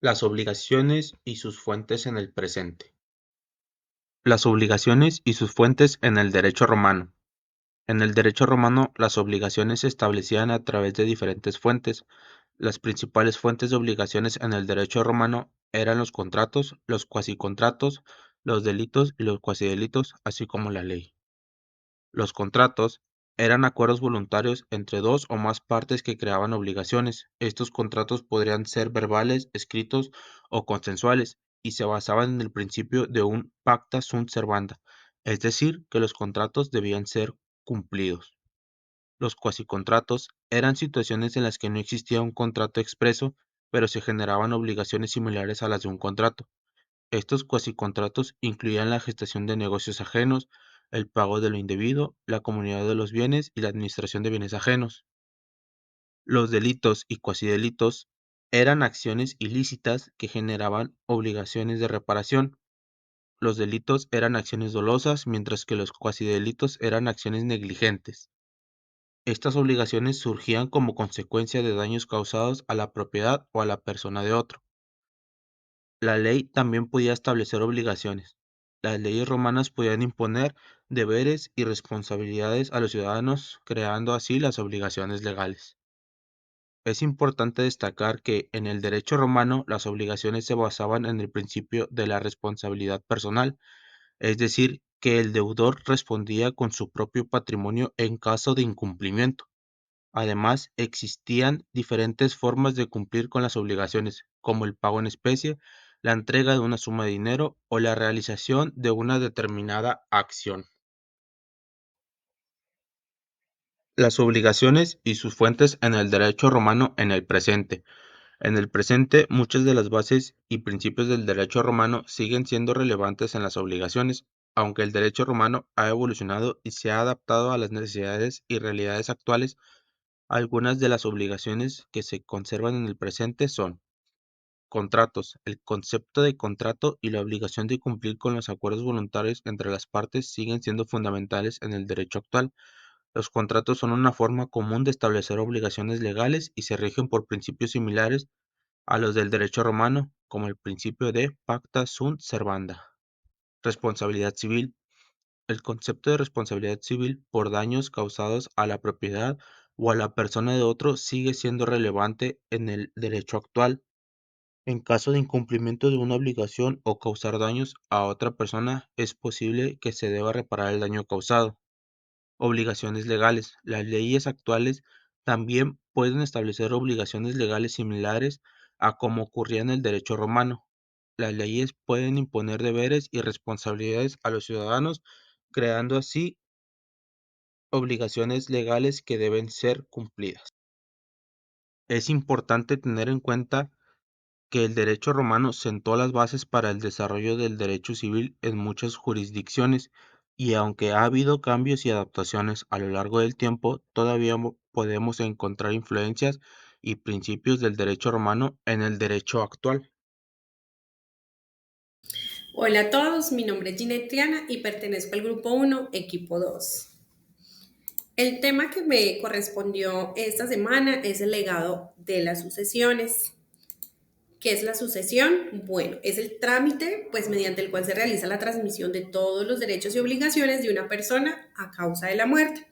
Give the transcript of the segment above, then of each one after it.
Las obligaciones y sus fuentes en el presente. Las obligaciones y sus fuentes en el derecho romano. En el derecho romano, las obligaciones se establecían a través de diferentes fuentes. Las principales fuentes de obligaciones en el derecho romano eran los contratos, los cuasicontratos, los delitos y los cuasidelitos, así como la ley. Los contratos eran acuerdos voluntarios entre dos o más partes que creaban obligaciones. Estos contratos podrían ser verbales, escritos o consensuales y se basaban en el principio de un pacta sunt servanda, es decir, que los contratos debían ser cumplidos. Los cuasicontratos eran situaciones en las que no existía un contrato expreso, pero se generaban obligaciones similares a las de un contrato. Estos cuasicontratos incluían la gestación de negocios ajenos, el pago de lo indebido, la comunidad de los bienes y la administración de bienes ajenos. Los delitos y cuasidelitos eran acciones ilícitas que generaban obligaciones de reparación. Los delitos eran acciones dolosas, mientras que los cuasidelitos eran acciones negligentes. Estas obligaciones surgían como consecuencia de daños causados a la propiedad o a la persona de otro. La ley también podía establecer obligaciones. Las leyes romanas podían imponer deberes y responsabilidades a los ciudadanos, creando así las obligaciones legales. Es importante destacar que en el derecho romano las obligaciones se basaban en el principio de la responsabilidad personal, es decir, que el deudor respondía con su propio patrimonio en caso de incumplimiento. Además, existían diferentes formas de cumplir con las obligaciones, como el pago en especie, la entrega de una suma de dinero o la realización de una determinada acción. Las obligaciones y sus fuentes en el derecho romano en el presente. En el presente, muchas de las bases y principios del derecho romano siguen siendo relevantes en las obligaciones, aunque el derecho romano ha evolucionado y se ha adaptado a las necesidades y realidades actuales. Algunas de las obligaciones que se conservan en el presente son contratos. El concepto de contrato y la obligación de cumplir con los acuerdos voluntarios entre las partes siguen siendo fundamentales en el derecho actual. Los contratos son una forma común de establecer obligaciones legales y se rigen por principios similares a los del derecho romano, como el principio de pacta sunt servanda. Responsabilidad civil. El concepto de responsabilidad civil por daños causados a la propiedad o a la persona de otro sigue siendo relevante en el derecho actual. En caso de incumplimiento de una obligación o causar daños a otra persona, es posible que se deba reparar el daño causado. Obligaciones legales. Las leyes actuales también pueden establecer obligaciones legales similares a como ocurría en el derecho romano. Las leyes pueden imponer deberes y responsabilidades a los ciudadanos, creando así obligaciones legales que deben ser cumplidas. Es importante tener en cuenta que el derecho romano sentó las bases para el desarrollo del derecho civil en muchas jurisdicciones, y aunque ha habido cambios y adaptaciones a lo largo del tiempo, todavía podemos encontrar influencias y principios del derecho romano en el derecho actual. Hola a todos, mi nombre es Ginette Triana y pertenezco al grupo 1, equipo 2. El tema que me correspondió esta semana es el legado de las sucesiones. ¿Qué es la sucesión? Bueno, es el trámite pues mediante el cual se realiza la transmisión de todos los derechos y obligaciones de una persona a causa de la muerte.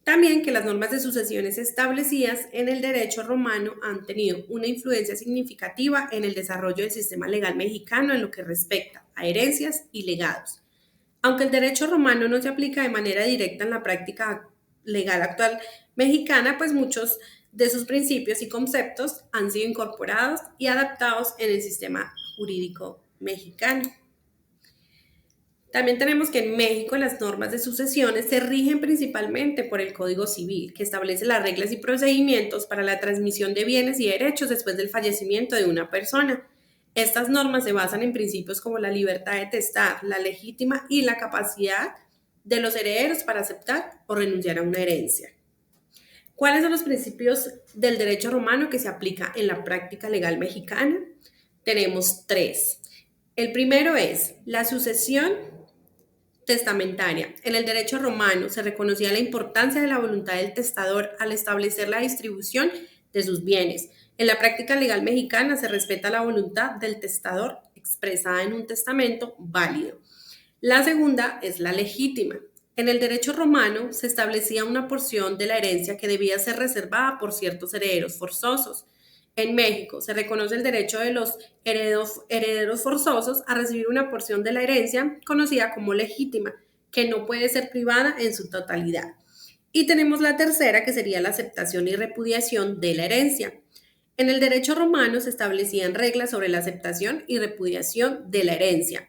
También que las normas de sucesiones establecidas en el derecho romano han tenido una influencia significativa en el desarrollo del sistema legal mexicano en lo que respecta a herencias y legados. Aunque el derecho romano no se aplica de manera directa en la práctica legal actual mexicana, pues muchos de sus principios y conceptos han sido incorporados y adaptados en el sistema jurídico mexicano. También tenemos que en México las normas de sucesiones se rigen principalmente por el Código Civil, que establece las reglas y procedimientos para la transmisión de bienes y derechos después del fallecimiento de una persona. Estas normas se basan en principios como la libertad de testar, la legítima y la capacidad de los herederos para aceptar o renunciar a una herencia. ¿Cuáles son los principios del derecho romano que se aplica en la práctica legal mexicana? Tenemos tres. El primero es la sucesión testamentaria. En el derecho romano se reconocía la importancia de la voluntad del testador al establecer la distribución de sus bienes. En la práctica legal mexicana se respeta la voluntad del testador expresada en un testamento válido. La segunda es la legítima. En el derecho romano se establecía una porción de la herencia que debía ser reservada por ciertos herederos forzosos. En México se reconoce el derecho de los herederos forzosos a recibir una porción de la herencia conocida como legítima, que no puede ser privada en su totalidad. Y tenemos la tercera, que sería la aceptación y repudiación de la herencia. En el derecho romano se establecían reglas sobre la aceptación y repudiación de la herencia.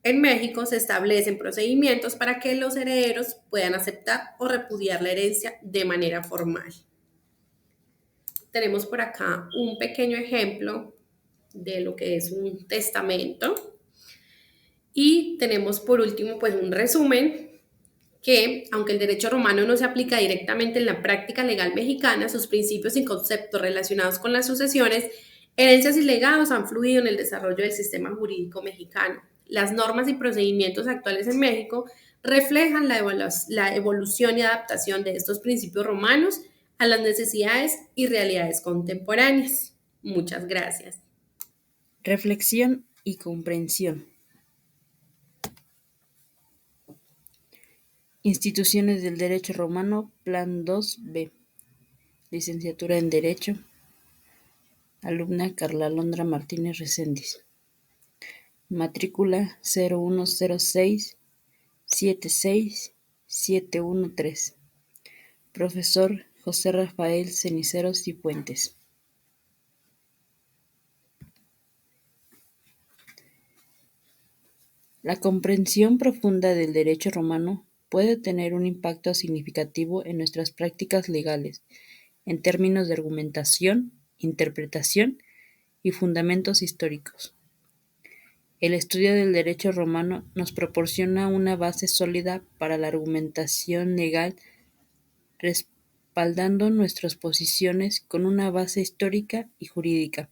En México se establecen procedimientos para que los herederos puedan aceptar o repudiar la herencia de manera formal. Tenemos por acá un pequeño ejemplo de lo que es un testamento. Y tenemos por último pues un resumen que, aunque el derecho romano no se aplica directamente en la práctica legal mexicana, sus principios y conceptos relacionados con las sucesiones, herencias y legados han fluido en el desarrollo del sistema jurídico mexicano. Las normas y procedimientos actuales en México reflejan la evolución y adaptación de estos principios romanos a las necesidades y realidades contemporáneas. Muchas gracias. Reflexión y comprensión. Instituciones del Derecho Romano, Plan 2B. Licenciatura en Derecho. Alumna Carla Londra Martínez Reséndiz. Matrícula 0106 76713. Profesor José Rafael Ceniceros y Puentes. La comprensión profunda del derecho romano puede tener un impacto significativo en nuestras prácticas legales, en términos de argumentación, interpretación y fundamentos históricos. El estudio del derecho romano nos proporciona una base sólida para la argumentación legal, respaldando nuestras posiciones con una base histórica y jurídica.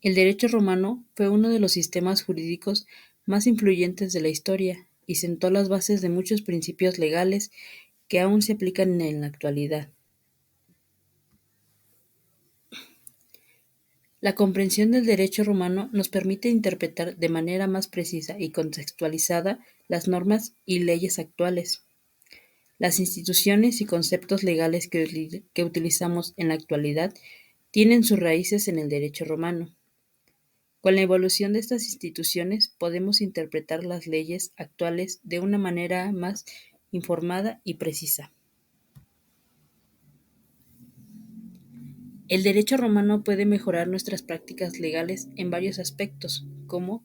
El derecho romano fue uno de los sistemas jurídicos más influyentes de la historia y sentó las bases de muchos principios legales que aún se aplican en la actualidad. La comprensión del derecho romano nos permite interpretar de manera más precisa y contextualizada las normas y leyes actuales. Las instituciones y conceptos legales que utilizamos en la actualidad tienen sus raíces en el derecho romano. Con la evolución de estas instituciones podemos interpretar las leyes actuales de una manera más informada y precisa. El derecho romano puede mejorar nuestras prácticas legales en varios aspectos, como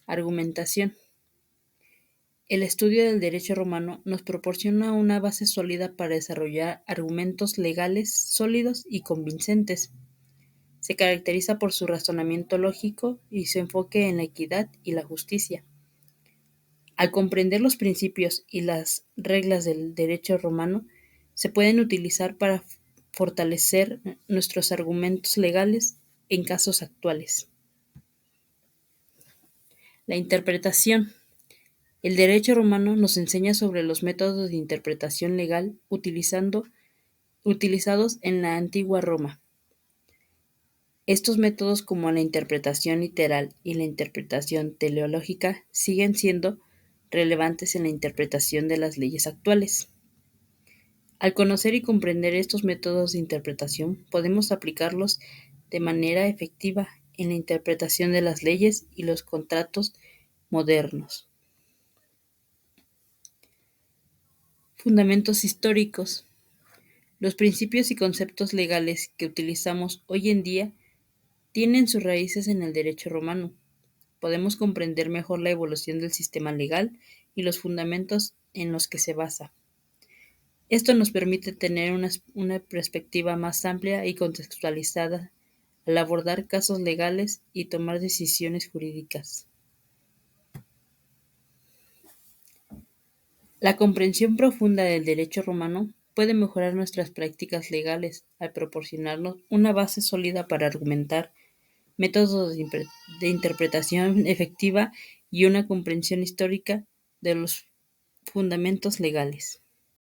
argumentación. El estudio del derecho romano nos proporciona una base sólida para desarrollar argumentos legales sólidos y convincentes. Se caracteriza por su razonamiento lógico y su enfoque en la equidad y la justicia. Al comprender los principios y las reglas del derecho romano, se pueden utilizar para fortalecer nuestros argumentos legales en casos actuales. La interpretación. El derecho romano nos enseña sobre los métodos de interpretación legal utilizados en la antigua Roma. Estos métodos, como la interpretación literal y la interpretación teleológica, siguen siendo relevantes en la interpretación de las leyes actuales. Al conocer y comprender estos métodos de interpretación, podemos aplicarlos de manera efectiva en la interpretación de las leyes y los contratos modernos. Fundamentos históricos. Los principios y conceptos legales que utilizamos hoy en día tienen sus raíces en el derecho romano. Podemos comprender mejor la evolución del sistema legal y los fundamentos en los que se basa. Esto nos permite tener una perspectiva más amplia y contextualizada al abordar casos legales y tomar decisiones jurídicas. La comprensión profunda del derecho romano puede mejorar nuestras prácticas legales al proporcionarnos una base sólida para argumentar, métodos de interpretación efectiva y una comprensión histórica de los fundamentos legales.